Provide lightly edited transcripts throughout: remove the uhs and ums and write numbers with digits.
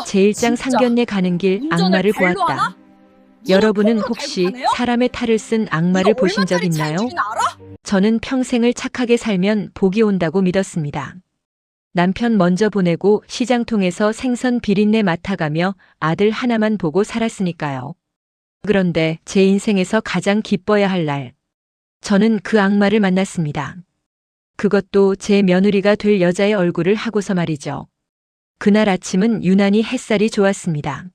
제1장 진짜. 상견례 가는 길 운전을 악마를 발로 보았다. 하나? 여러분은 폰으로 혹시 달고 가네요? 사람의 탈을 쓴 악마를 이거 보신 적 얼마짜리 차인 있나요? 줄이나 알아? 저는 평생을 착하게 살면 복이 온다고 믿었습니다. 남편 먼저 보내고 시장 통해서 생선 비린내 맡아가며 아들 하나만 보고 살았으니까요. 그런데 제 인생에서 가장 기뻐야 할 날, 저는 그 악마를 만났습니다. 그것도 제 며느리가 될 여자의 얼굴을 하고서 말이죠. 그날 아침은 유난히 햇살이 좋았습니다.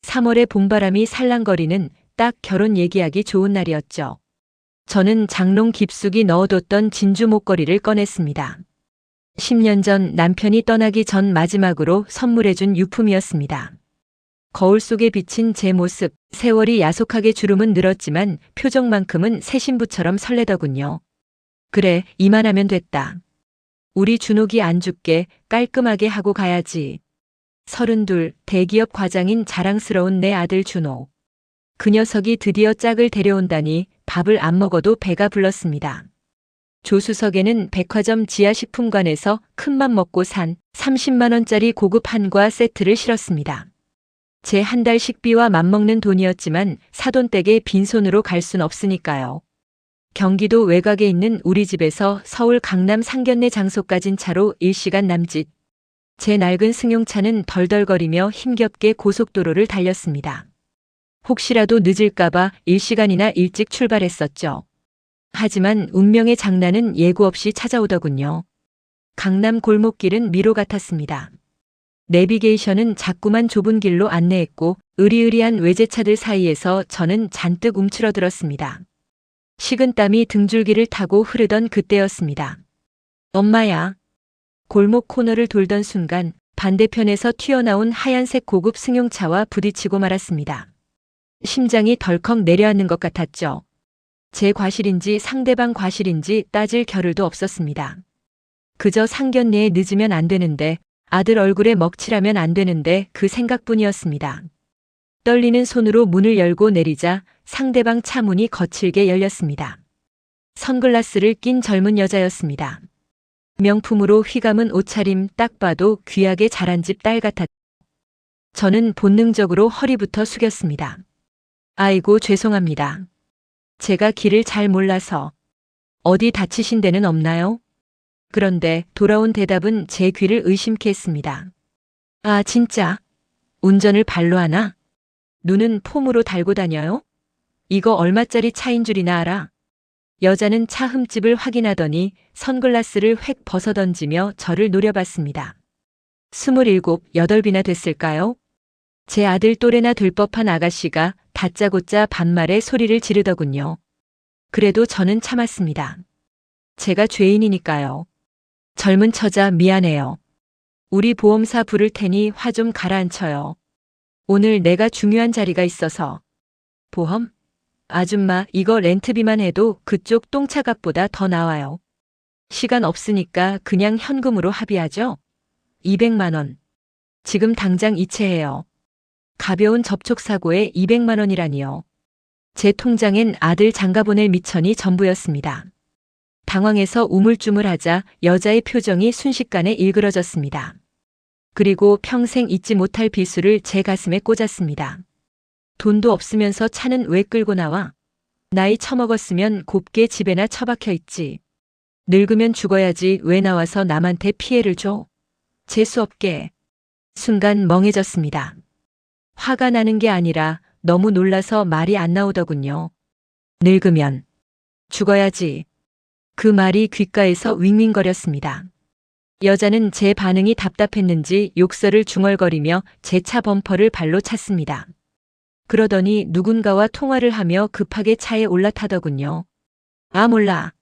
3월의 봄바람이 살랑거리는 딱 결혼 얘기하기 좋은 날이었죠. 저는 장롱 깊숙이 넣어뒀던 진주 목걸이를 꺼냈습니다. 10년 전 남편이 떠나기 전 마지막으로 선물해준 유품이었습니다. 거울 속에 비친 제 모습, 세월이 야속하게 주름은 늘었지만 표정만큼은 새 신부처럼 설레더군요. 그래, 이만하면 됐다. 우리 준옥이 안 죽게 깔끔하게 하고 가야지. 32, 대기업 과장인 자랑스러운 내 아들 준옥. 그 녀석이 드디어 짝을 데려온다니 밥을 안 먹어도 배가 불렀습니다. 조수석에는 백화점 지하식품관에서 큰맘 먹고 산 30만 원짜리 고급 한과 세트를 실었습니다. 제 한 달 식비와 맞먹는 돈이었지만 사돈댁에 빈손으로 갈 순 없으니까요. 경기도 외곽에 있는 우리 집에서 서울 강남 상견례 장소까진 차로 1시간 남짓. 제 낡은 승용차는 덜덜거리며 힘겹게 고속도로를 달렸습니다. 혹시라도 늦을까봐 1시간이나 일찍 출발했었죠. 하지만 운명의 장난은 예고 없이 찾아오더군요. 강남 골목길은 미로 같았습니다. 내비게이션은 자꾸만 좁은 길로 안내했고 으리으리한 외제차들 사이에서 저는 잔뜩 움츠러들었습니다. 식은땀이 등줄기를 타고 흐르던 그때였습니다. 엄마야. 골목 코너를 돌던 순간 반대편에서 튀어나온 하얀색 고급 승용차와 부딪히고 말았습니다. 심장이 덜컥 내려앉는 것 같았죠. 제 과실인지 상대방 과실인지 따질 겨를도 없었습니다. 그저 상견례에 늦으면 안 되는데, 아들 얼굴에 먹칠하면 안 되는데 그 생각뿐이었습니다. 떨리는 손으로 문을 열고 내리자 상대방 차 문이 거칠게 열렸습니다. 선글라스를 낀 젊은 여자였습니다. 명품으로 휘감은 옷차림 딱 봐도 귀하게 자란 집 딸 같았죠. 저는 본능적으로 허리부터 숙였습니다. 아이고 죄송합니다. 제가 길을 잘 몰라서. 어디 다치신 데는 없나요? 그런데 돌아온 대답은 제 귀를 의심케 했습니다. 아 진짜? 운전을 발로 하나? 눈은 폼으로 달고 다녀요? 이거 얼마짜리 차인 줄이나 알아? 여자는 차 흠집을 확인하더니 선글라스를 획 벗어던지며 저를 노려봤습니다. 27, 8이나 됐을까요? 제 아들 또래나 될 법한 아가씨가 다짜고짜 반말에 소리를 지르더군요. 그래도 저는 참았습니다. 제가 죄인이니까요. 젊은 처자 미안해요. 우리 보험사 부를 테니 화 좀 가라앉혀요. 오늘 내가 중요한 자리가 있어서. 보험? 아줌마 이거 렌트비만 해도 그쪽 똥차값보다 더 나와요. 시간 없으니까 그냥 현금으로 합의하죠? 200만 원. 지금 당장 이체해요. 가벼운 접촉사고에 200만 원이라니요. 제 통장엔 아들 장가보낼 미천이 전부였습니다. 당황해서 우물쭈물하자 여자의 표정이 순식간에 일그러졌습니다. 그리고 평생 잊지 못할 비수를 제 가슴에 꽂았습니다. 돈도 없으면서 차는 왜 끌고 나와? 나이 처먹었으면 곱게 집에나 처박혀 있지. 늙으면 죽어야지 왜 나와서 남한테 피해를 줘? 재수없게. 순간 멍해졌습니다. 화가 나는 게 아니라 너무 놀라서 말이 안 나오더군요. 늙으면 죽어야지. 그 말이 귓가에서 윙윙거렸습니다. 여자는 제 반응이 답답했는지 욕설을 중얼거리며 제 차 범퍼를 발로 찼습니다. 그러더니 누군가와 통화를 하며 급하게 차에 올라타더군요. 아 몰라.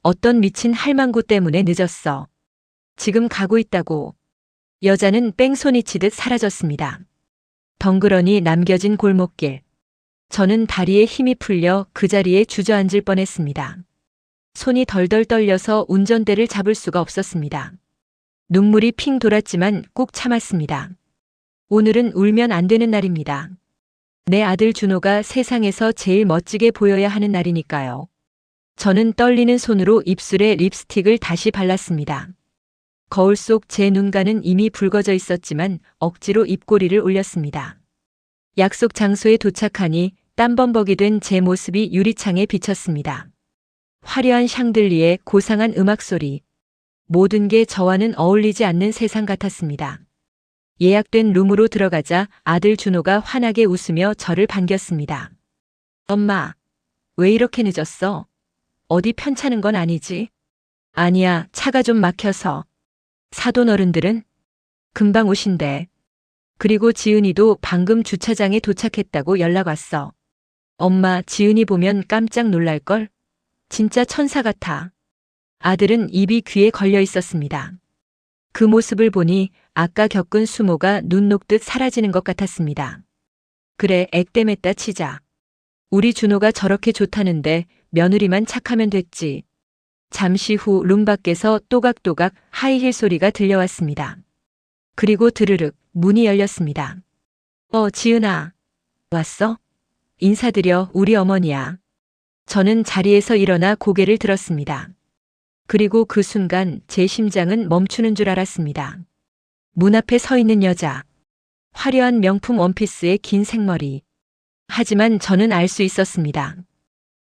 어떤 미친 할망구 때문에 늦었어. 지금 가고 있다고. 여자는 뺑소니 치듯 사라졌습니다. 덩그러니 남겨진 골목길. 저는 다리에 힘이 풀려 그 자리에 주저앉을 뻔했습니다. 손이 덜덜 떨려서 운전대를 잡을 수가 없었습니다. 눈물이 핑 돌았지만 꾹 참았습니다. 오늘은 울면 안 되는 날입니다. 내 아들 준호가 세상에서 제일 멋지게 보여야 하는 날이니까요. 저는 떨리는 손으로 입술에 립스틱을 다시 발랐습니다. 거울 속 제 눈가는 이미 붉어져 있었지만 억지로 입꼬리를 올렸습니다. 약속 장소에 도착하니 땀범벅이 된 제 모습이 유리창에 비쳤습니다. 화려한 샹들리에 고상한 음악 소리. 모든 게 저와는 어울리지 않는 세상 같았습니다. 예약된 룸으로 들어가자 아들 준호가 환하게 웃으며 저를 반겼습니다. 엄마, 왜 이렇게 늦었어? 어디 편찮은 건 아니지? 아니야, 차가 좀 막혀서. 사돈 어른들은? 금방 오신대. 그리고 지은이도 방금 주차장에 도착했다고 연락 왔어. 엄마, 지은이 보면 깜짝 놀랄걸? 진짜 천사 같아. 아들은 입이 귀에 걸려 있었습니다. 그 모습을 보니 아까 겪은 수모가 눈 녹듯 사라지는 것 같았습니다. 그래, 액땜했다 치자. 우리 준호가 저렇게 좋다는데 며느리만 착하면 됐지. 잠시 후 룸 밖에서 또각또각 하이힐 소리가 들려왔습니다. 그리고 드르륵 문이 열렸습니다. 지은아. 왔어? 인사드려, 우리 어머니야. 저는 자리에서 일어나 고개를 들었습니다. 그리고 그 순간 제 심장은 멈추는 줄 알았습니다. 문 앞에 서 있는 여자. 화려한 명품 원피스에 긴 생머리. 하지만 저는 알 수 있었습니다.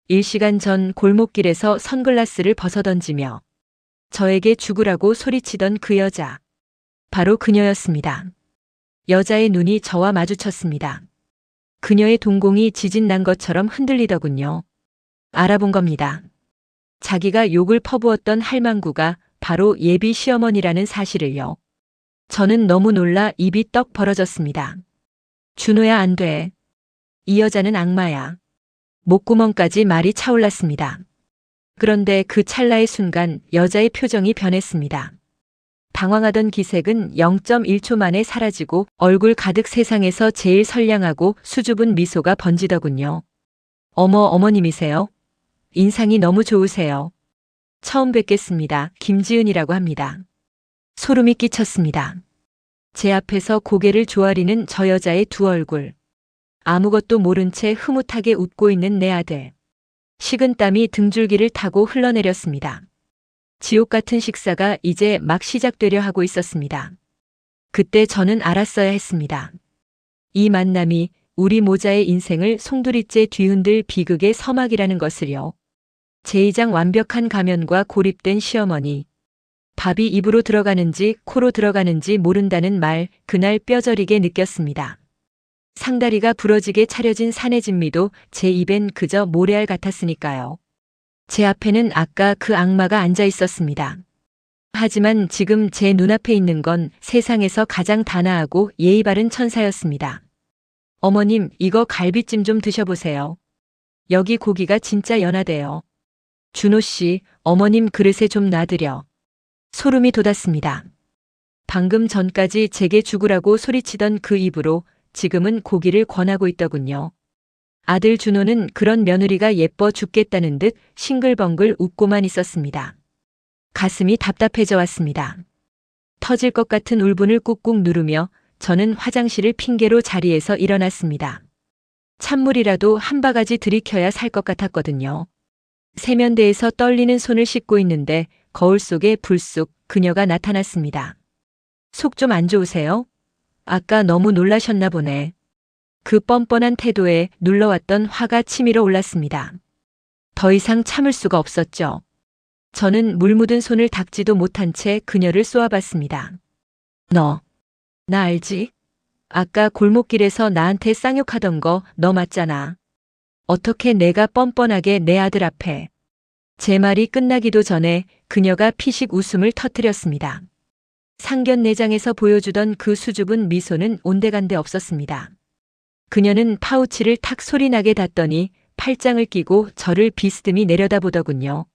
1시간 전 골목길에서 선글라스를 벗어던지며 저에게 죽으라고 소리치던 그 여자. 바로 그녀였습니다. 여자의 눈이 저와 마주쳤습니다. 그녀의 동공이 지진 난 것처럼 흔들리더군요. 알아본 겁니다. 자기가 욕을 퍼부었던 할망구가 바로 예비 시어머니라는 사실을요. 저는 너무 놀라 입이 떡 벌어졌습니다. 준호야, 안 돼. 이 여자는 악마야. 목구멍까지 말이 차올랐습니다. 그런데 그 찰나의 순간 여자의 표정이 변했습니다. 당황하던 기색은 0.1초 만에 사라지고 얼굴 가득 세상에서 제일 선량하고 수줍은 미소가 번지더군요. 어머님이세요? 인상이 너무 좋으세요. 처음 뵙겠습니다. 김지은이라고 합니다. 소름이 끼쳤습니다. 제 앞에서 고개를 조아리는 저 여자의 두 얼굴. 아무것도 모른 채 흐뭇하게 웃고 있는 내 아들. 식은 땀이 등줄기를 타고 흘러내렸습니다. 지옥 같은 식사가 이제 막 시작되려 하고 있었습니다. 그때 저는 알았어야 했습니다. 이 만남이 우리 모자의 인생을 송두리째 뒤흔들 비극의 서막이라는 것을요. 제2장 완벽한 가면과 고립된 시어머니. 밥이 입으로 들어가는지 코로 들어가는지 모른다는 말, 그날 뼈저리게 느꼈습니다. 상다리가 부러지게 차려진 사내 진미도 제 입엔 그저 모래알 같았으니까요. 제 앞에는 아까 그 악마가 앉아 있었습니다. 하지만 지금 제 눈앞에 있는 건 세상에서 가장 단아하고 예의 바른 천사였습니다. 어머님, 이거 갈비찜 좀 드셔보세요. 여기 고기가 진짜 연하대요. 준호 씨, 어머님 그릇에 좀 놔드려. 소름이 돋았습니다. 방금 전까지 제게 죽으라고 소리치던 그 입으로 지금은 고기를 권하고 있더군요. 아들 준호는 그런 며느리가 예뻐 죽겠다는 듯 싱글벙글 웃고만 있었습니다. 가슴이 답답해져 왔습니다. 터질 것 같은 울분을 꾹꾹 누르며 저는 화장실을 핑계로 자리에서 일어났습니다. 찬물이라도 한 바가지 들이켜야 살 것 같았거든요. 세면대에서 떨리는 손을 씻고 있는데 거울 속에 불쑥 그녀가 나타났습니다. 속 좀 안 좋으세요? 아까 너무 놀라셨나 보네. 그 뻔뻔한 태도에 눌러왔던 화가 치밀어 올랐습니다. 더 이상 참을 수가 없었죠. 저는 물 묻은 손을 닦지도 못한 채 그녀를 쏘아봤습니다. 너, 나 알지? 아까 골목길에서 나한테 쌍욕하던 거 너 맞잖아. 어떻게 내가 뻔뻔하게 내 아들 앞에. 제 말이 끝나기도 전에 그녀가 피식 웃음을 터뜨렸습니다. 상견례장에서 보여주던 그 수줍은 미소는 온데간데 없었습니다. 그녀는 파우치를 탁 소리나게 닫더니 팔짱을 끼고 저를 비스듬히 내려다보더군요.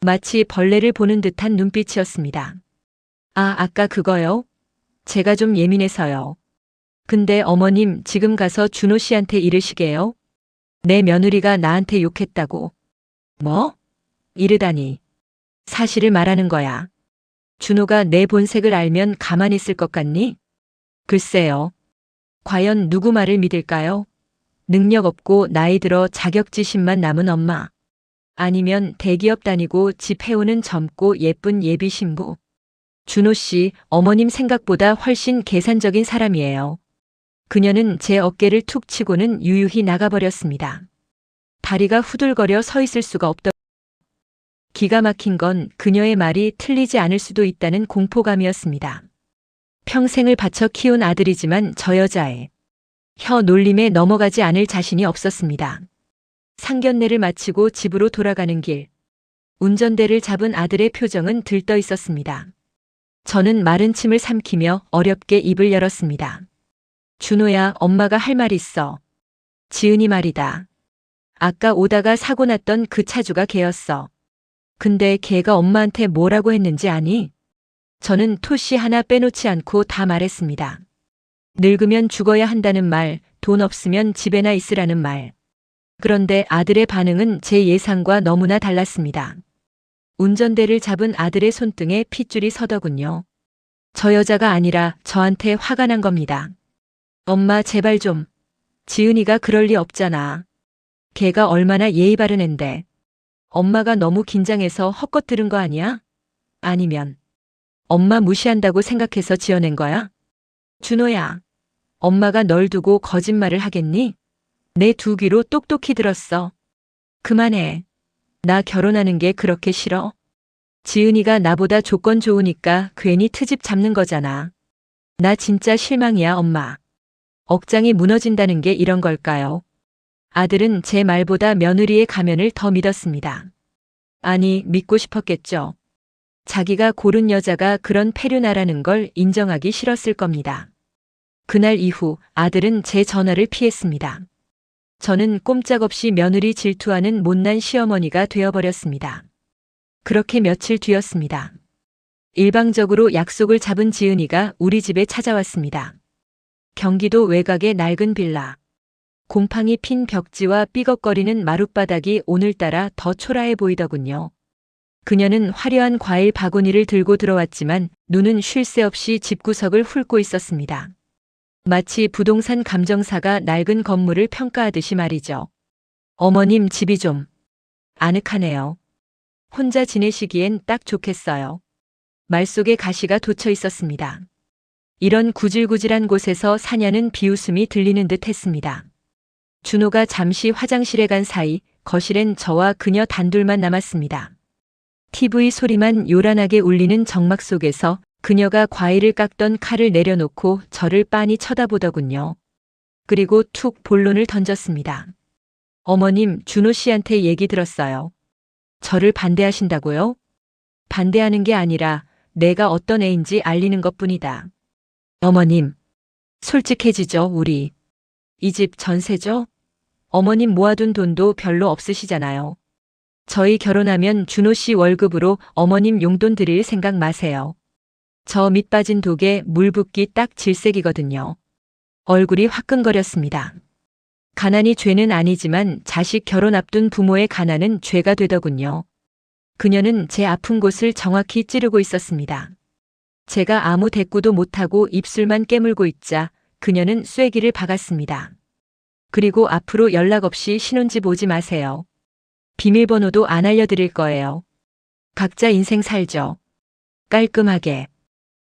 마치 벌레를 보는 듯한 눈빛이었습니다. 아까 그거요? 제가 좀 예민해서요. 근데 어머님 지금 가서 준호 씨한테 이르시게요? 내 며느리가 나한테 욕했다고. 뭐? 이르다니. 사실을 말하는 거야. 준호가 내 본색을 알면 가만히 있을 것 같니? 글쎄요. 과연 누구 말을 믿을까요? 능력 없고 나이 들어 자격지심만 남은 엄마. 아니면 대기업 다니고 집 해오는 젊고 예쁜 예비 신부. 준호 씨, 어머님 생각보다 훨씬 계산적인 사람이에요. 그녀는 제 어깨를 툭 치고는 유유히 나가버렸습니다. 다리가 후들거려 서 있을 수가 없더. 기가 막힌 건 그녀의 말이 틀리지 않을 수도 있다는 공포감이었습니다. 평생을 바쳐 키운 아들이지만 저 여자의 혀 놀림에 넘어가지 않을 자신이 없었습니다. 상견례를 마치고 집으로 돌아가는 길. 운전대를 잡은 아들의 표정은 들떠 있었습니다. 저는 마른 침을 삼키며 어렵게 입을 열었습니다. 준호야, 엄마가 할 말 있어. 지은이 말이다. 아까 오다가 사고 났던 그 차주가 걔였어. 근데 걔가 엄마한테 뭐라고 했는지 아니? 저는 토시 하나 빼놓지 않고 다 말했습니다. 늙으면 죽어야 한다는 말, 돈 없으면 집에나 있으라는 말. 그런데 아들의 반응은 제 예상과 너무나 달랐습니다. 운전대를 잡은 아들의 손등에 핏줄이 서더군요. 저 여자가 아니라 저한테 화가 난 겁니다. 엄마 제발 좀. 지은이가 그럴 리 없잖아. 걔가 얼마나 예의 바른 앤데. 엄마가 너무 긴장해서 헛것 들은 거 아니야? 아니면 엄마 무시한다고 생각해서 지어낸 거야? 준호야, 엄마가 널 두고 거짓말을 하겠니? 내 두 귀로 똑똑히 들었어. 그만해. 나 결혼하는 게 그렇게 싫어? 지은이가 나보다 조건 좋으니까 괜히 트집 잡는 거잖아. 나 진짜 실망이야, 엄마. 억장이 무너진다는 게 이런 걸까요? 아들은 제 말보다 며느리의 가면을 더 믿었습니다. 아니, 믿고 싶었겠죠. 자기가 고른 여자가 그런 패륜아라는 걸 인정하기 싫었을 겁니다. 그날 이후 아들은 제 전화를 피했습니다. 저는 꼼짝없이 며느리 질투하는 못난 시어머니가 되어버렸습니다. 그렇게 며칠 뒤였습니다. 일방적으로 약속을 잡은 지은이가 우리 집에 찾아왔습니다. 경기도 외곽의 낡은 빌라. 곰팡이 핀 벽지와 삐걱거리는 마룻바닥이 오늘따라 더 초라해 보이더군요. 그녀는 화려한 과일 바구니를 들고 들어왔지만 눈은 쉴 새 없이 집구석을 훑고 있었습니다. 마치 부동산 감정사가 낡은 건물을 평가하듯이 말이죠. 어머님 집이 좀 아늑하네요. 혼자 지내시기엔 딱 좋겠어요. 말 속에 가시가 돋쳐 있었습니다. 이런 구질구질한 곳에서 사냐는 비웃음이 들리는 듯 했습니다. 준호가 잠시 화장실에 간 사이 거실엔 저와 그녀 단둘만 남았습니다. TV 소리만 요란하게 울리는 정막 속에서 그녀가 과일을 깎던 칼을 내려놓고 저를 빤히 쳐다보더군요. 그리고 툭 본론을 던졌습니다. 어머님, 준호 씨한테 얘기 들었어요. 저를 반대하신다고요? 반대하는 게 아니라 내가 어떤 애인지 알리는 것뿐이다. 어머님, 솔직해지죠, 우리. 이 집 전세죠? 어머님 모아둔 돈도 별로 없으시잖아요. 저희 결혼하면 준호 씨 월급으로 어머님 용돈 드릴 생각 마세요. 저 밑 빠진 독에 물 붓기 딱 질색이거든요. 얼굴이 화끈거렸습니다. 가난이 죄는 아니지만 자식 결혼 앞둔 부모의 가난은 죄가 되더군요. 그녀는 제 아픈 곳을 정확히 찌르고 있었습니다. 제가 아무 대꾸도 못하고 입술만 깨물고 있자 그녀는 쐐기를 박았습니다. 그리고 앞으로 연락 없이 신혼집 오지 마세요. 비밀번호도 안 알려드릴 거예요. 각자 인생 살죠. 깔끔하게.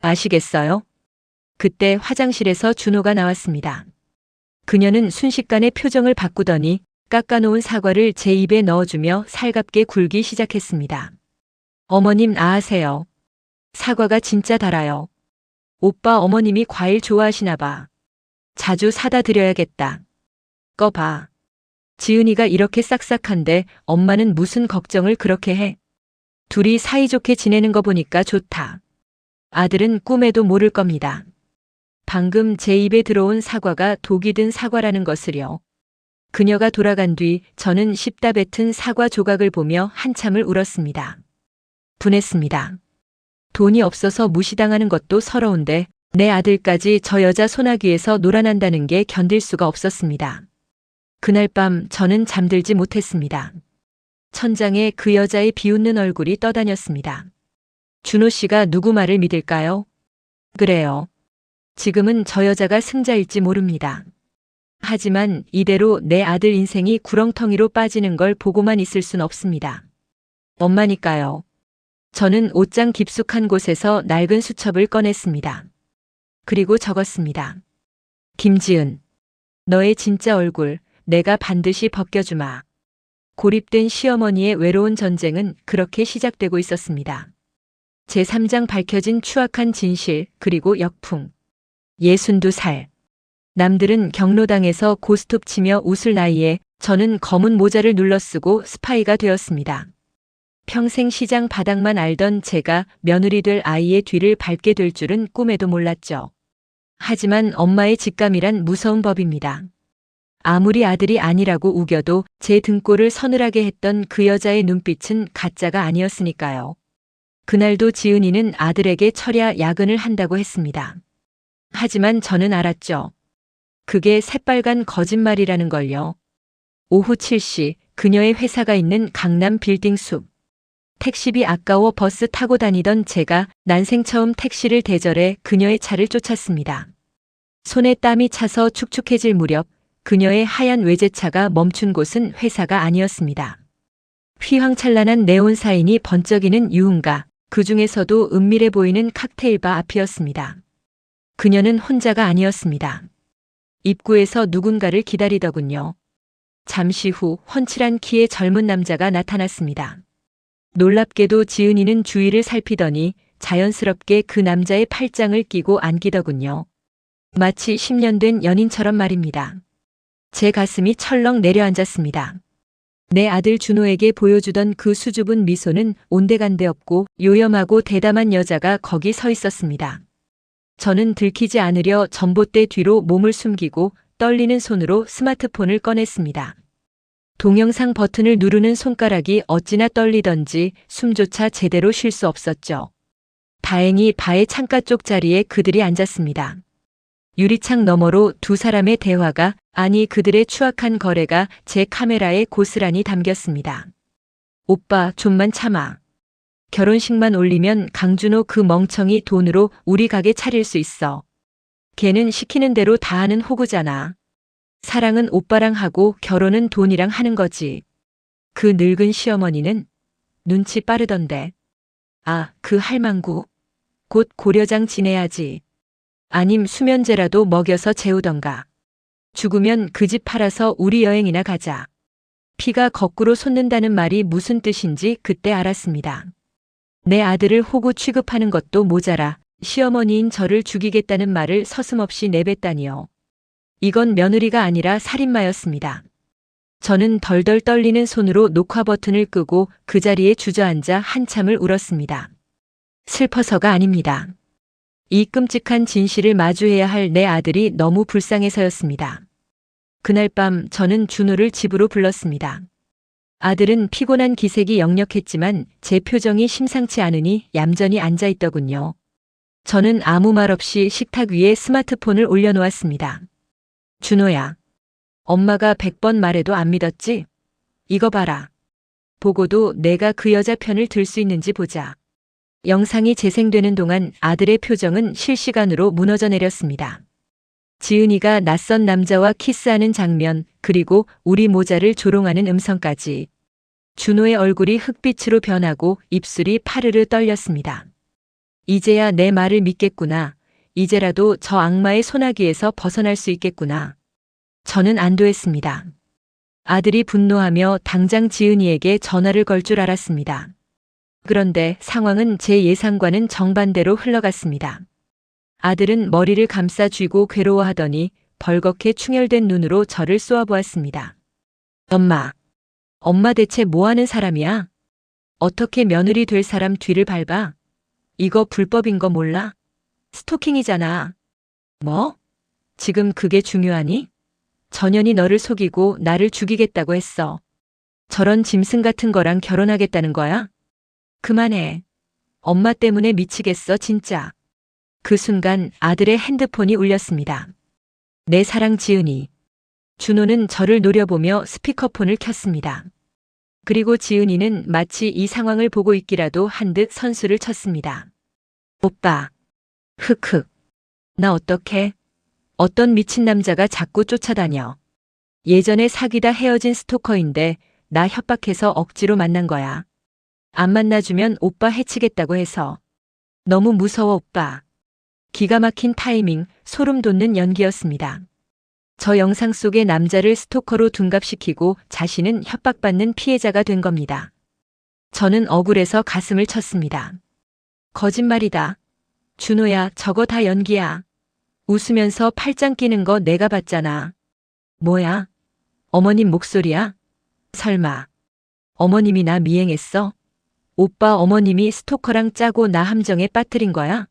아시겠어요? 그때 화장실에서 준호가 나왔습니다. 그녀는 순식간에 표정을 바꾸더니 깎아놓은 사과를 제 입에 넣어주며 살갑게 굴기 시작했습니다. 어머님 아하세요. 사과가 진짜 달아요. 오빠 어머님이 과일 좋아하시나 봐. 자주 사다 드려야겠다. 꺼 봐. 지은이가 이렇게 싹싹한데 엄마는 무슨 걱정을 그렇게 해. 둘이 사이좋게 지내는 거 보니까 좋다. 아들은 꿈에도 모를 겁니다. 방금 제 입에 들어온 사과가 독이 든 사과라는 것을요. 그녀가 돌아간 뒤 저는 씹다 뱉은 사과 조각을 보며 한참을 울었습니다. 분했습니다. 돈이 없어서 무시당하는 것도 서러운데 내 아들까지 저 여자 소나귀에서 놀아난다는 게 견딜 수가 없었습니다. 그날 밤 저는 잠들지 못했습니다. 천장에 그 여자의 비웃는 얼굴이 떠다녔습니다. 준호 씨가 누구 말을 믿을까요? 그래요. 지금은 저 여자가 승자일지 모릅니다. 하지만 이대로 내 아들 인생이 구렁텅이로 빠지는 걸 보고만 있을 순 없습니다. 엄마니까요. 저는 옷장 깊숙한 곳에서 낡은 수첩을 꺼냈습니다. 그리고 적었습니다. 김지은, 너의 진짜 얼굴 내가 반드시 벗겨주마. 고립된 시어머니의 외로운 전쟁은 그렇게 시작되고 있었습니다. 제3장 밝혀진 추악한 진실 그리고 역풍. 62살. 남들은 경로당에서 고스톱 치며 웃을 나이에 저는 검은 모자를 눌러쓰고 스파이가 되었습니다. 평생 시장 바닥만 알던 제가 며느리 될 아이의 뒤를 밟게 될 줄은 꿈에도 몰랐죠. 하지만 엄마의 직감이란 무서운 법입니다. 아무리 아들이 아니라고 우겨도 제 등골을 서늘하게 했던 그 여자의 눈빛은 가짜가 아니었으니까요. 그날도 지은이는 아들에게 철야 야근을 한다고 했습니다. 하지만 저는 알았죠. 그게 새빨간 거짓말이라는 걸요. 오후 7시 그녀의 회사가 있는 강남 빌딩 숲. 택시비 아까워 버스 타고 다니던 제가 난생 처음 택시를 대절해 그녀의 차를 쫓았습니다. 손에 땀이 차서 축축해질 무렵 그녀의 하얀 외제차가 멈춘 곳은 회사가 아니었습니다. 휘황찬란한 네온 사인이 번쩍이는 유흥가, 그 중에서도 은밀해 보이는 칵테일바 앞이었습니다. 그녀는 혼자가 아니었습니다. 입구에서 누군가를 기다리더군요. 잠시 후 훤칠한 키의 젊은 남자가 나타났습니다. 놀랍게도 지은이는 주위를 살피더니 자연스럽게 그 남자의 팔짱을 끼고 안기더군요. 마치 10년 된 연인처럼 말입니다. 제 가슴이 철렁 내려앉았습니다. 내 아들 준호에게 보여주던 그 수줍은 미소는 온데간데 없고 요염하고 대담한 여자가 거기 서 있었습니다. 저는 들키지 않으려 전봇대 뒤로 몸을 숨기고 떨리는 손으로 스마트폰을 꺼냈습니다. 동영상 버튼을 누르는 손가락이 어찌나 떨리던지 숨조차 제대로 쉴 수 없었죠. 다행히 바의 창가 쪽 자리에 그들이 앉았습니다. 유리창 너머로 두 사람의 대화가, 아니 그들의 추악한 거래가 제 카메라에 고스란히 담겼습니다. 오빠 좀만 참아. 결혼식만 올리면 강준호 그 멍청이 돈으로 우리 가게 차릴 수 있어. 걔는 시키는 대로 다 하는 호구잖아. 사랑은 오빠랑 하고 결혼은 돈이랑 하는 거지. 그 늙은 시어머니는 눈치 빠르던데. 아, 그 할망구. 곧 고려장 지내야지. 아님 수면제라도 먹여서 재우던가. 죽으면 그 집 팔아서 우리 여행이나 가자. 피가 거꾸로 솟는다는 말이 무슨 뜻인지 그때 알았습니다. 내 아들을 호구 취급하는 것도 모자라 시어머니인 저를 죽이겠다는 말을 서슴없이 내뱉다니요. 이건 며느리가 아니라 살인마였습니다. 저는 덜덜 떨리는 손으로 녹화 버튼을 끄고 그 자리에 주저앉아 한참을 울었습니다. 슬퍼서가 아닙니다. 이 끔찍한 진실을 마주해야 할 내 아들이 너무 불쌍해서였습니다. 그날 밤 저는 준호를 집으로 불렀습니다. 아들은 피곤한 기색이 역력했지만 제 표정이 심상치 않으니 얌전히 앉아있더군요. 저는 아무 말 없이 식탁 위에 스마트폰을 올려놓았습니다. 준호야. 엄마가 100번 말해도 안 믿었지? 이거 봐라. 보고도 내가 그 여자 편을 들 수 있는지 보자. 영상이 재생되는 동안 아들의 표정은 실시간으로 무너져 내렸습니다. 지은이가 낯선 남자와 키스하는 장면, 그리고 우리 모자를 조롱하는 음성까지. 준호의 얼굴이 흑빛으로 변하고 입술이 파르르 떨렸습니다. 이제야 내 말을 믿겠구나. 이제라도 저 악마의 소나기에서 벗어날 수 있겠구나. 저는 안도했습니다. 아들이 분노하며 당장 지은이에게 전화를 걸 줄 알았습니다. 그런데 상황은 제 예상과는 정반대로 흘러갔습니다. 아들은 머리를 감싸 쥐고 괴로워하더니 벌겋게 충혈된 눈으로 저를 쏘아보았습니다. 엄마 대체 뭐하는 사람이야? 어떻게 며느리 될 사람 뒤를 밟아? 이거 불법인 거 몰라? 스토킹이잖아. 뭐? 지금 그게 중요하니? 전현이 너를 속이고 나를 죽이겠다고 했어. 저런 짐승 같은 거랑 결혼하겠다는 거야? 그만해. 엄마 때문에 미치겠어, 진짜. 그 순간 아들의 핸드폰이 울렸습니다. 내 사랑 지은이. 준호는 저를 노려보며 스피커폰을 켰습니다. 그리고 지은이는 마치 이 상황을 보고 있기라도 한 듯 선수를 쳤습니다. 오빠. 흑흑. 나 어떡해? 어떤 미친 남자가 자꾸 쫓아다녀. 예전에 사귀다 헤어진 스토커인데 나 협박해서 억지로 만난 거야. 안 만나주면 오빠 해치겠다고 해서. 너무 무서워 오빠. 기가 막힌 타이밍, 소름 돋는 연기였습니다. 저 영상 속의 남자를 스토커로 둔갑시키고 자신은 협박받는 피해자가 된 겁니다. 저는 억울해서 가슴을 쳤습니다. 거짓말이다. 준호야, 저거 다 연기야. 웃으면서 팔짱 끼는 거 내가 봤잖아. 뭐야? 어머님 목소리야? 설마. 어머님이 나 미행했어? 오빠 어머님이 스토커랑 짜고 나 함정에 빠뜨린 거야?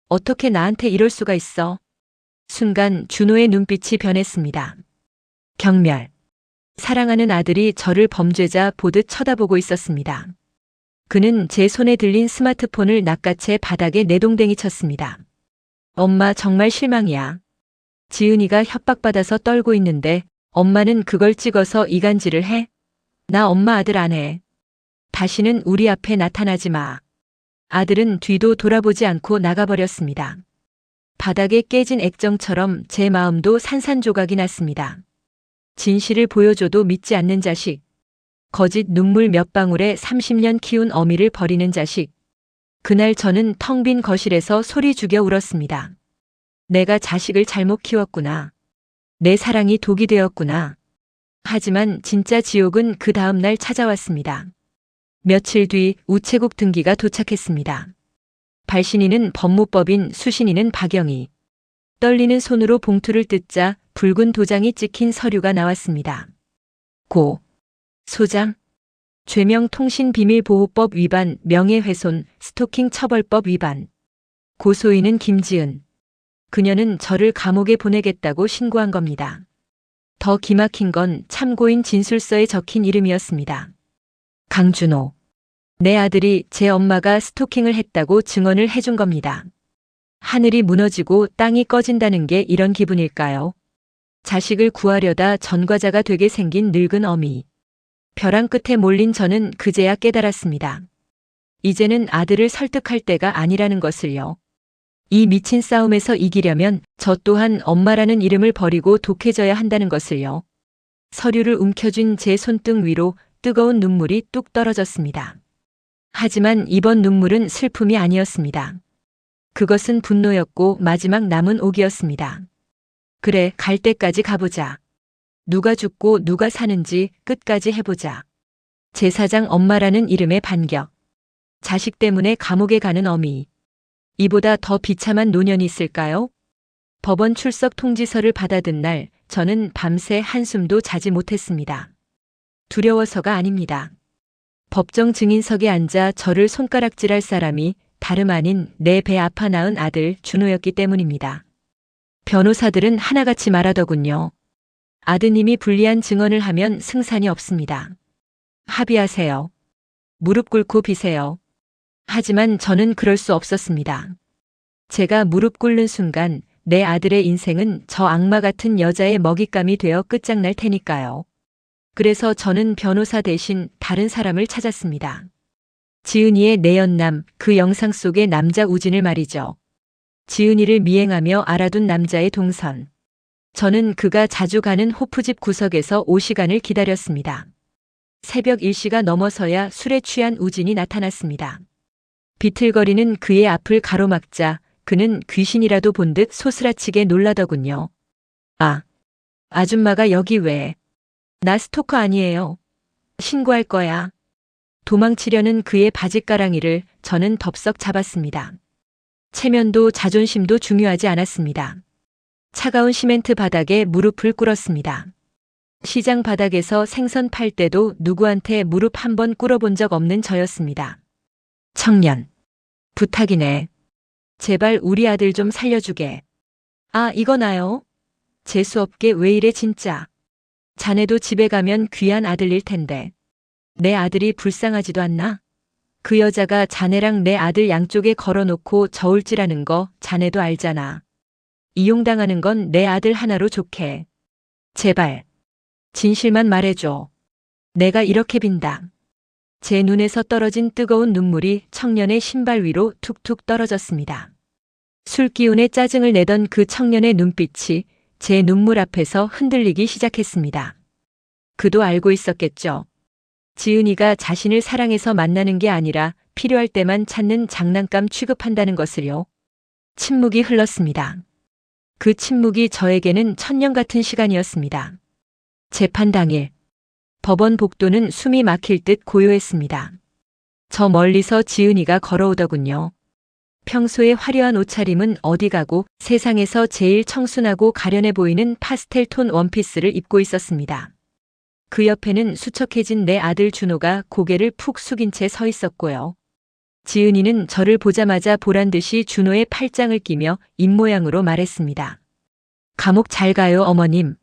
어떻게 나한테 이럴 수가 있어? 순간 준호의 눈빛이 변했습니다. 경멸. 사랑하는 아들이 저를 범죄자 보듯 쳐다보고 있었습니다. 그는 제 손에 들린 스마트폰을 낚아채 바닥에 내동댕이 쳤습니다. 엄마 정말 실망이야. 지은이가 협박받아서 떨고 있는데 엄마는 그걸 찍어서 이간질을 해? 나 엄마 아들 안 해. 다시는 우리 앞에 나타나지 마. 아들은 뒤도 돌아보지 않고 나가버렸습니다. 바닥에 깨진 액정처럼 제 마음도 산산조각이 났습니다. 진실을 보여줘도 믿지 않는 자식. 거짓 눈물 몇 방울에 30년 키운 어미를 버리는 자식. 그날 저는 텅 빈 거실에서 소리 죽여 울었습니다. 내가 자식을 잘못 키웠구나. 내 사랑이 독이 되었구나. 하지만 진짜 지옥은 그 다음 날 찾아왔습니다. 며칠 뒤 우체국 등기가 도착했습니다. 발신인은 법무법인, 수신인은 박영희. 떨리는 손으로 봉투를 뜯자 붉은 도장이 찍힌 서류가 나왔습니다. 고. 소장. 죄명 통신비밀보호법 위반, 명예훼손, 스토킹 처벌법 위반. 고소인은 김지은. 그녀는 저를 감옥에 보내겠다고 신고한 겁니다. 더 기막힌 건 참고인 진술서에 적힌 이름이었습니다. 강준호. 내 아들이 제 엄마가 스토킹을 했다고 증언을 해준 겁니다. 하늘이 무너지고 땅이 꺼진다는 게 이런 기분일까요? 자식을 구하려다 전과자가 되게 생긴 늙은 어미. 벼랑 끝에 몰린 저는 그제야 깨달았습니다. 이제는 아들을 설득할 때가 아니라는 것을요. 이 미친 싸움에서 이기려면 저 또한 엄마라는 이름을 버리고 독해져야 한다는 것을요. 서류를 움켜쥔 제 손등 위로 뜨거운 눈물이 뚝 떨어졌습니다. 하지만 이번 눈물은 슬픔이 아니었습니다. 그것은 분노였고 마지막 남은 옥이었습니다. 그래, 갈 때까지 가보자. 누가 죽고 누가 사는지 끝까지 해보자. 제사장 엄마라는 이름의 반격. 자식 때문에 감옥에 가는 어미. 이보다 더 비참한 노년이 있을까요? 법원 출석 통지서를 받아든 날 저는 밤새 한숨도 자지 못했습니다. 두려워서가 아닙니다. 법정 증인석에 앉아 저를 손가락질할 사람이 다름 아닌 내 배 아파 낳은 아들 준호였기 때문입니다. 변호사들은 하나같이 말하더군요. 아드님이 불리한 증언을 하면 승산이 없습니다. 합의하세요. 무릎 꿇고 비세요. 하지만 저는 그럴 수 없었습니다. 제가 무릎 꿇는 순간 내 아들의 인생은 저 악마 같은 여자의 먹잇감이 되어 끝장날 테니까요. 그래서 저는 변호사 대신 다른 사람을 찾았습니다. 지은이의 내연남, 그 영상 속의 남자 우진을 말이죠. 지은이를 미행하며 알아둔 남자의 동선. 저는 그가 자주 가는 호프집 구석에서 오시간을 기다렸습니다. 새벽 1시가 넘어서야 술에 취한 우진이 나타났습니다. 비틀거리는 그의 앞을 가로막자 그는 귀신이라도 본 듯 소스라치게 놀라더군요. 아, 아줌마가 여기 왜? 나 스토커 아니에요. 신고할 거야. 도망치려는 그의 바짓가랑이를 저는 덥석 잡았습니다. 체면도 자존심도 중요하지 않았습니다. 차가운 시멘트 바닥에 무릎을 꿇었습니다. 시장 바닥에서 생선 팔 때도 누구한테 무릎 한 번 꿇어본 적 없는 저였습니다. 청년. 부탁이네. 제발 우리 아들 좀 살려주게. 아, 이거 나요? 재수없게 왜 이래 진짜. 자네도 집에 가면 귀한 아들일 텐데. 내 아들이 불쌍하지도 않나? 그 여자가 자네랑 내 아들 양쪽에 걸어놓고 저울질하는 거 자네도 알잖아. 이용당하는 건 내 아들 하나로 좋게. 제발. 진실만 말해줘. 내가 이렇게 빈다. 제 눈에서 떨어진 뜨거운 눈물이 청년의 신발 위로 툭툭 떨어졌습니다. 술기운에 짜증을 내던 그 청년의 눈빛이 제 눈물 앞에서 흔들리기 시작했습니다. 그도 알고 있었겠죠. 지은이가 자신을 사랑해서 만나는 게 아니라 필요할 때만 찾는 장난감 취급한다는 것을요. 침묵이 흘렀습니다. 그 침묵이 저에게는 천년 같은 시간이었습니다. 재판 당일, 법원 복도는 숨이 막힐 듯 고요했습니다. 저 멀리서 지은이가 걸어오더군요. 평소에 화려한 옷차림은 어디 가고 세상에서 제일 청순하고 가련해 보이는 파스텔 톤 원피스를 입고 있었습니다. 그 옆에는 수척해진 내 아들 준호가 고개를 푹 숙인 채 서 있었고요. 지은이는 저를 보자마자 보란 듯이 준호의 팔짱을 끼며 입모양으로 말했습니다. 감옥 잘 가요, 어머님.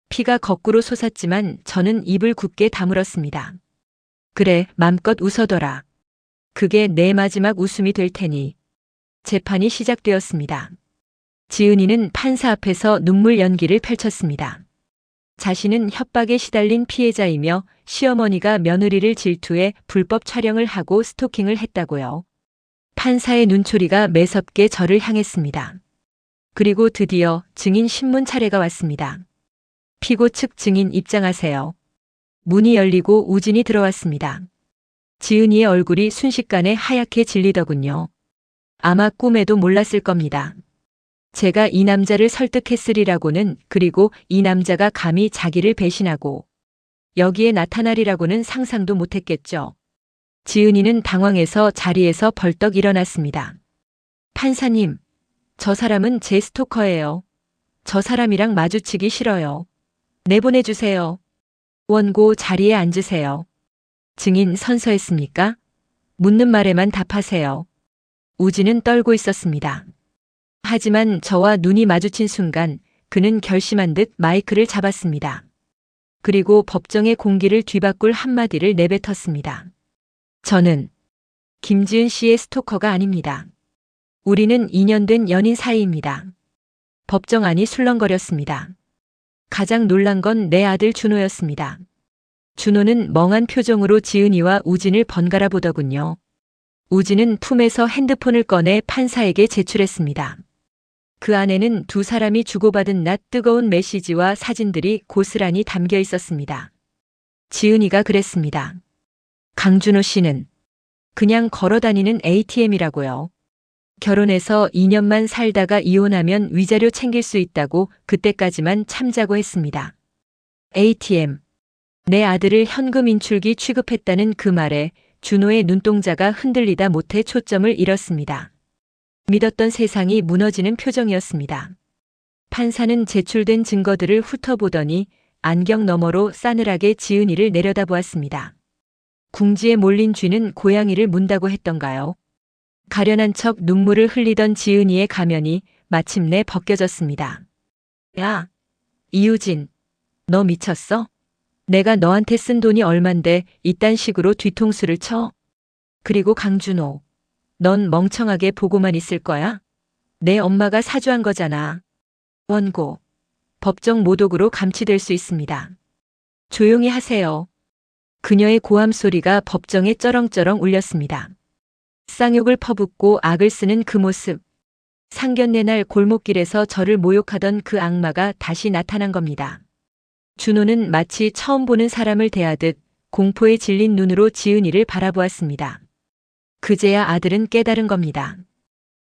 피가 거꾸로 솟았지만 저는 입을 굳게 다물었습니다. 그래, 맘껏 웃어둬라. 그게 내 마지막 웃음이 될 테니. 재판이 시작되었습니다. 지은이는 판사 앞에서 눈물 연기를 펼쳤습니다. 자신은 협박에 시달린 피해자이며 시어머니가 며느리를 질투해 불법 촬영을 하고 스토킹을 했다고요. 판사의 눈초리가 매섭게 저를 향했습니다. 그리고 드디어 증인 신문 차례가 왔습니다. 피고 측 증인 입장하세요. 문이 열리고 우진이 들어왔습니다. 지은이의 얼굴이 순식간에 하얗게 질리더군요. 아마 꿈에도 몰랐을 겁니다. 제가 이 남자를 설득했으리라고는, 그리고 이 남자가 감히 자기를 배신하고 여기에 나타나리라고는 상상도 못했겠죠. 지은이는 당황해서 자리에서 벌떡 일어났습니다. 판사님, 저 사람은 제 스토커예요. 저 사람이랑 마주치기 싫어요. 내보내주세요. 원고 자리에 앉으세요. 증인 선서했습니까? 묻는 말에만 답하세요. 우진은 떨고 있었습니다. 하지만 저와 눈이 마주친 순간 그는 결심한 듯 마이크를 잡았습니다. 그리고 법정의 공기를 뒤바꿀 한마디를 내뱉었습니다. 저는 김지은 씨의 스토커가 아닙니다. 우리는 2년 된 연인 사이입니다. 법정 안이 술렁거렸습니다. 가장 놀란 건 내 아들 준호였습니다. 준호는 멍한 표정으로 지은이와 우진을 번갈아 보더군요. 우진은 품에서 핸드폰을 꺼내 판사에게 제출했습니다. 그 안에는 두 사람이 주고받은 낯 뜨거운 메시지와 사진들이 고스란히 담겨 있었습니다. 지은이가 그랬습니다. 강준호 씨는 그냥 걸어다니는 ATM이라고요. 결혼해서 2년만 살다가 이혼하면 위자료 챙길 수 있다고 그때까지만 참자고 했습니다. ATM. 내 아들을 현금 인출기 취급했다는 그 말에 준호의 눈동자가 흔들리다 못해 초점을 잃었습니다. 믿었던 세상이 무너지는 표정이었습니다. 판사는 제출된 증거들을 훑어보더니 안경 너머로 싸늘하게 지은이를 내려다보았습니다. 궁지에 몰린 쥐는 고양이를 문다고 했던가요? 가련한 척 눈물을 흘리던 지은이의 가면이 마침내 벗겨졌습니다. 야, 이우진, 너 미쳤어? 내가 너한테 쓴 돈이 얼만데 이딴 식으로 뒤통수를 쳐? 그리고 강준호, 넌 멍청하게 보고만 있을 거야? 내 엄마가 사주한 거잖아. 원고, 법정 모독으로 감치될 수 있습니다. 조용히 하세요. 그녀의 고함 소리가 법정에 쩌렁쩌렁 울렸습니다. 쌍욕을 퍼붓고 악을 쓰는 그 모습. 상견례 날 골목길에서 저를 모욕하던 그 악마가 다시 나타난 겁니다. 준호는 마치 처음 보는 사람을 대하듯 공포에 질린 눈으로 지은이를 바라보았습니다. 그제야 아들은 깨달은 겁니다.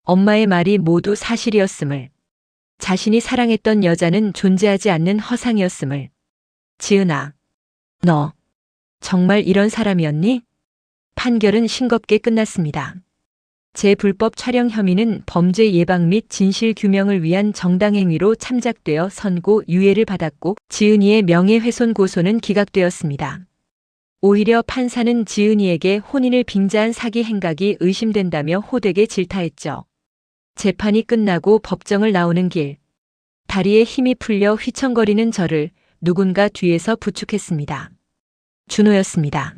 엄마의 말이 모두 사실이었음을. 자신이 사랑했던 여자는 존재하지 않는 허상이었음을. 지은아, 너 정말 이런 사람이었니? 판결은 싱겁게 끝났습니다. 제 불법 촬영 혐의는 범죄 예방 및 진실 규명을 위한 정당행위로 참작되어 선고 유예를 받았고 지은이의 명예훼손 고소는 기각되었습니다. 오히려 판사는 지은이에게 혼인을 빙자한 사기 행각이 의심된다며 호되게 질타했죠. 재판이 끝나고 법정을 나오는 길, 다리에 힘이 풀려 휘청거리는 저를 누군가 뒤에서 부축했습니다. 준호였습니다.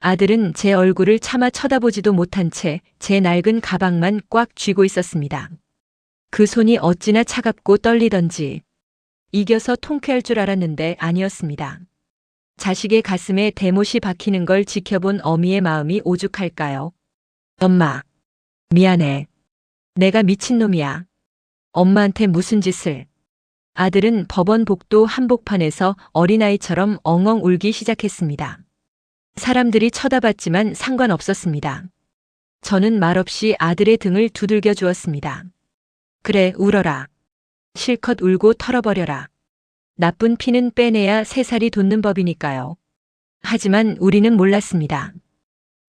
아들은 제 얼굴을 차마 쳐다보지도 못한 채 제 낡은 가방만 꽉 쥐고 있었습니다. 그 손이 어찌나 차갑고 떨리던지 이겨서 통쾌할 줄 알았는데 아니었습니다. 자식의 가슴에 대못이 박히는 걸 지켜본 어미의 마음이 오죽할까요? 엄마, 미안해. 내가 미친놈이야. 엄마한테 무슨 짓을. 아들은 법원 복도 한복판에서 어린아이처럼 엉엉 울기 시작했습니다. 사람들이 쳐다봤지만 상관없었습니다. 저는 말없이 아들의 등을 두들겨 주었습니다. 그래, 울어라. 실컷 울고 털어버려라. 나쁜 피는 빼내야 새살이 돋는 법이니까요. 하지만 우리는 몰랐습니다.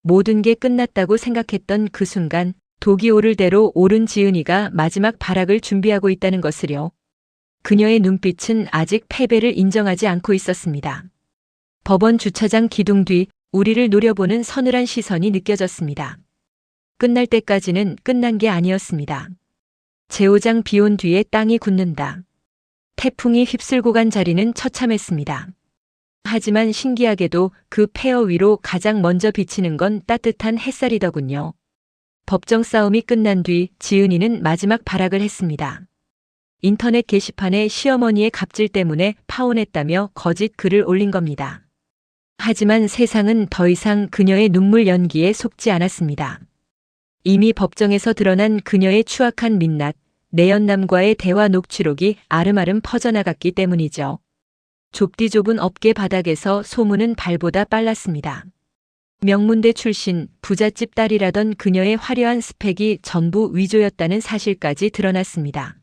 모든 게 끝났다고 생각했던 그 순간 독이 오를 대로 오른 지은이가 마지막 발악을 준비하고 있다는 것을요. 그녀의 눈빛은 아직 패배를 인정하지 않고 있었습니다. 법원 주차장 기둥 뒤 우리를 노려보는 서늘한 시선이 느껴졌습니다. 끝날 때까지는 끝난 게 아니었습니다. 제오장 비온 뒤에 땅이 굳는다. 태풍이 휩쓸고 간 자리는 처참했습니다. 하지만 신기하게도 그 폐허 위로 가장 먼저 비치는 건 따뜻한 햇살이더군요. 법정 싸움이 끝난 뒤 지은이는 마지막 발악을 했습니다. 인터넷 게시판에 시어머니의 갑질 때문에 파혼했다며 거짓 글을 올린 겁니다. 하지만 세상은 더 이상 그녀의 눈물 연기에 속지 않았습니다. 이미 법정에서 드러난 그녀의 추악한 민낯, 내연남과의 대화 녹취록이 아름아름 퍼져나갔기 때문이죠. 좁디 좁은 업계 바닥에서 소문은 발보다 빨랐습니다. 명문대 출신 부잣집 딸이라던 그녀의 화려한 스펙이 전부 위조였다는 사실까지 드러났습니다.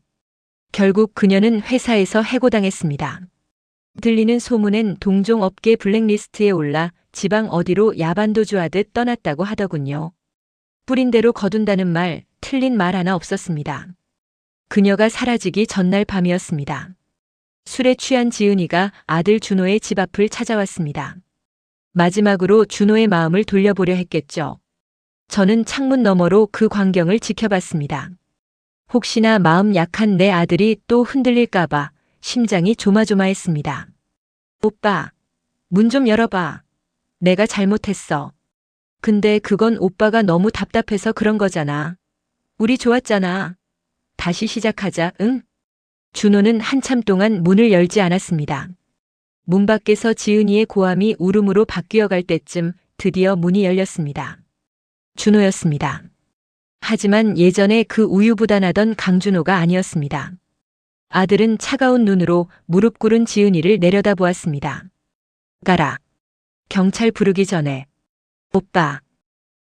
결국 그녀는 회사에서 해고당했습니다. 들리는 소문엔 동종 업계 블랙리스트에 올라 지방 어디로 야반도주하듯 떠났다고 하더군요. 뿌린 대로 거둔다는 말, 틀린 말 하나 없었습니다. 그녀가 사라지기 전날 밤이었습니다. 술에 취한 지은이가 아들 준호의 집 앞을 찾아왔습니다. 마지막으로 준호의 마음을 돌려보려 했겠죠. 저는 창문 너머로 그 광경을 지켜봤습니다. 혹시나 마음 약한 내 아들이 또 흔들릴까봐 심장이 조마조마했습니다. 오빠, 문 좀 열어봐. 내가 잘못했어. 근데 그건 오빠가 너무 답답해서 그런 거잖아. 우리 좋았잖아. 다시 시작하자, 응? 준호는 한참 동안 문을 열지 않았습니다. 문 밖에서 지은이의 고함이 울음으로 바뀌어갈 때쯤 드디어 문이 열렸습니다. 준호였습니다. 하지만 예전에 그 우유부단하던 강준호가 아니었습니다. 아들은 차가운 눈으로 무릎 꿇은 지은이를 내려다보았습니다. 가라. 경찰 부르기 전에. 오빠,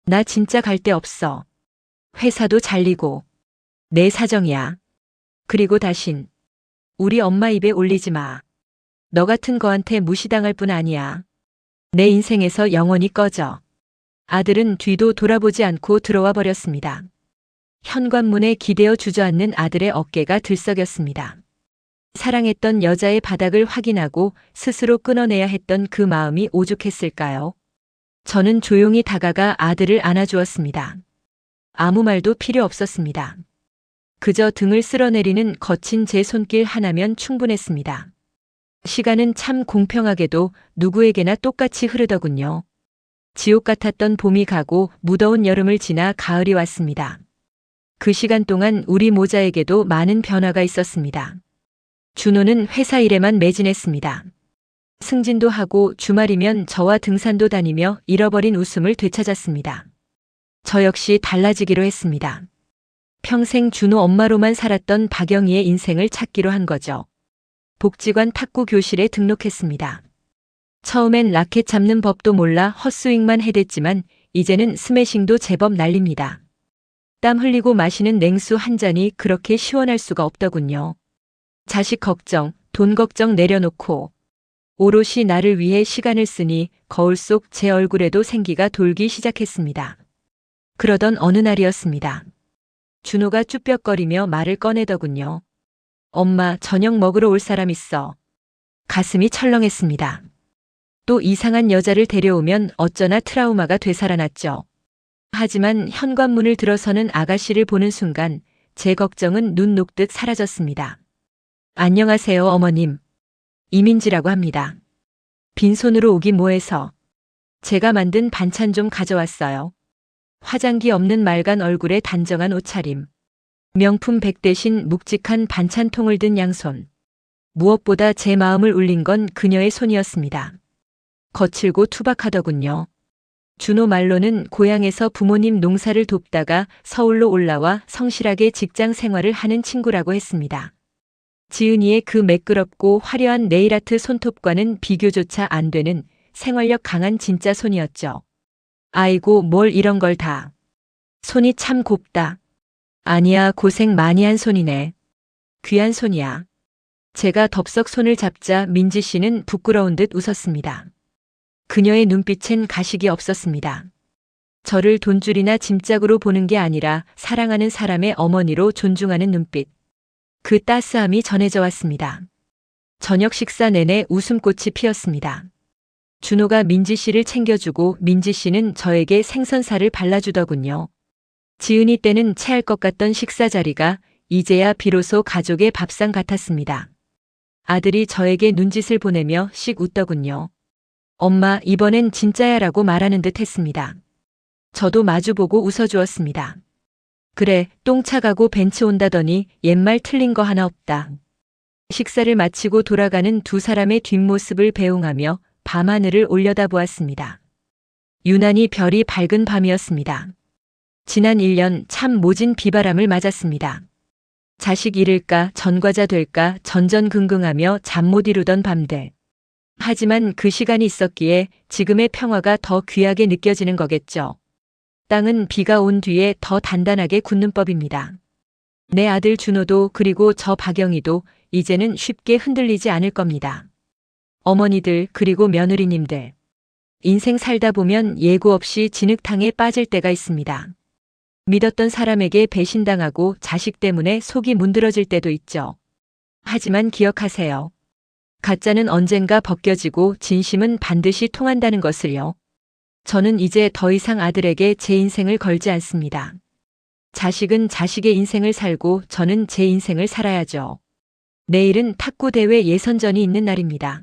나 진짜 갈 데 없어. 회사도 잘리고. 내 사정이야. 그리고 다신 우리 엄마 입에 올리지 마. 너 같은 거한테 무시당할 뿐 아니야. 내 인생에서 영원히 꺼져. 아들은 뒤도 돌아보지 않고 들어와 버렸습니다. 현관문에 기대어 주저앉는 아들의 어깨가 들썩였습니다. 사랑했던 여자의 바닥을 확인하고 스스로 끊어내야 했던 그 마음이 오죽했을까요? 저는 조용히 다가가 아들을 안아주었습니다. 아무 말도 필요 없었습니다. 그저 등을 쓸어내리는 거친 제 손길 하나면 충분했습니다. 시간은 참 공평하게도 누구에게나 똑같이 흐르더군요. 지옥 같았던 봄이 가고 무더운 여름을 지나 가을이 왔습니다. 그 시간 동안 우리 모자에게도 많은 변화가 있었습니다. 준호는 회사 일에만 매진했습니다. 승진도 하고 주말이면 저와 등산도 다니며 잃어버린 웃음을 되찾았습니다. 저 역시 달라지기로 했습니다. 평생 준호 엄마로만 살았던 박영희의 인생을 찾기로 한 거죠. 복지관 탁구 교실에 등록했습니다. 처음엔 라켓 잡는 법도 몰라 헛스윙만 해댔지만 이제는 스매싱도 제법 날립니다. 땀 흘리고 마시는 냉수 한 잔이 그렇게 시원할 수가 없더군요. 자식 걱정, 돈 걱정 내려놓고 오롯이 나를 위해 시간을 쓰니 거울 속 제 얼굴에도 생기가 돌기 시작했습니다. 그러던 어느 날이었습니다. 준호가 쭈뼛거리며 말을 꺼내더군요. 엄마, 저녁 먹으러 올 사람 있어. 가슴이 철렁했습니다. 또 이상한 여자를 데려오면 어쩌나 트라우마가 되살아났죠. 하지만 현관문을 들어서는 아가씨를 보는 순간 제 걱정은 눈 녹듯 사라졌습니다. 안녕하세요, 어머님. 이민지라고 합니다. 빈손으로 오기 뭐해서. 제가 만든 반찬 좀 가져왔어요. 화장기 없는 맑은 얼굴에 단정한 옷차림. 명품 백 대신 묵직한 반찬통을 든 양손. 무엇보다 제 마음을 울린 건 그녀의 손이었습니다. 거칠고 투박하더군요. 준호 말로는 고향에서 부모님 농사를 돕다가 서울로 올라와 성실하게 직장 생활을 하는 친구라고 했습니다. 지은이의 그 매끄럽고 화려한 네일아트 손톱과는 비교조차 안 되는 생활력 강한 진짜 손이었죠. 아이고, 뭘 이런 걸 다. 손이 참 곱다. 아니야, 고생 많이 한 손이네. 귀한 손이야. 제가 덥석 손을 잡자 민지 씨는 부끄러운 듯 웃었습니다. 그녀의 눈빛엔 가식이 없었습니다. 저를 돈줄이나 짐짝으로 보는 게 아니라 사랑하는 사람의 어머니로 존중하는 눈빛. 그 따스함이 전해져 왔습니다. 저녁 식사 내내 웃음꽃이 피었습니다. 준호가 민지 씨를 챙겨주고 민지 씨는 저에게 생선살을 발라주더군요. 지은이 때는 체할 것 같던 식사 자리가 이제야 비로소 가족의 밥상 같았습니다. 아들이 저에게 눈짓을 보내며 씩 웃더군요. 엄마, 이번엔 진짜야라고 말하는 듯 했습니다. 저도 마주보고 웃어주었습니다. 그래, 똥차 가고 벤츠 온다더니 옛말 틀린 거 하나 없다. 식사를 마치고 돌아가는 두 사람의 뒷모습을 배웅하며 밤하늘을 올려다보았습니다. 유난히 별이 밝은 밤이었습니다. 지난 1년 참 모진 비바람을 맞았습니다. 자식 잃을까 전과자 될까 전전긍긍하며 잠 못 이루던 밤들. 하지만 그 시간이 있었기에 지금의 평화가 더 귀하게 느껴지는 거겠죠. 땅은 비가 온 뒤에 더 단단하게 굳는 법입니다. 내 아들 준호도 그리고 저 박영희도 이제는 쉽게 흔들리지 않을 겁니다. 어머니들 그리고 며느리님들. 인생 살다 보면 예고 없이 진흙탕에 빠질 때가 있습니다. 믿었던 사람에게 배신당하고 자식 때문에 속이 문드러질 때도 있죠. 하지만 기억하세요. 가짜는 언젠가 벗겨지고 진심은 반드시 통한다는 것을요. 저는 이제 더 이상 아들에게 제 인생을 걸지 않습니다. 자식은 자식의 인생을 살고 저는 제 인생을 살아야죠. 내일은 탁구 대회 예선전이 있는 날입니다.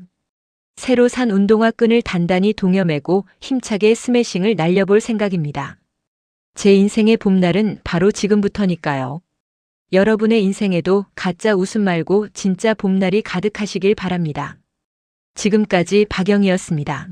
새로 산 운동화 끈을 단단히 동여매고 힘차게 스매싱을 날려볼 생각입니다. 제 인생의 봄날은 바로 지금부터니까요. 여러분의 인생에도 가짜 웃음 말고 진짜 봄날이 가득하시길 바랍니다. 지금까지 박영희였습니다.